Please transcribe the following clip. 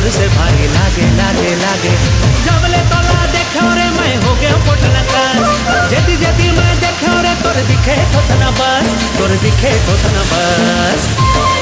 जोर से भारी लागे लागे लागे जबले तोला देखो रे मैं हो गया पोटलका जदी जदी मैं देखो रे तोर दिखे तो तना बस तोर दिखे तो तना बस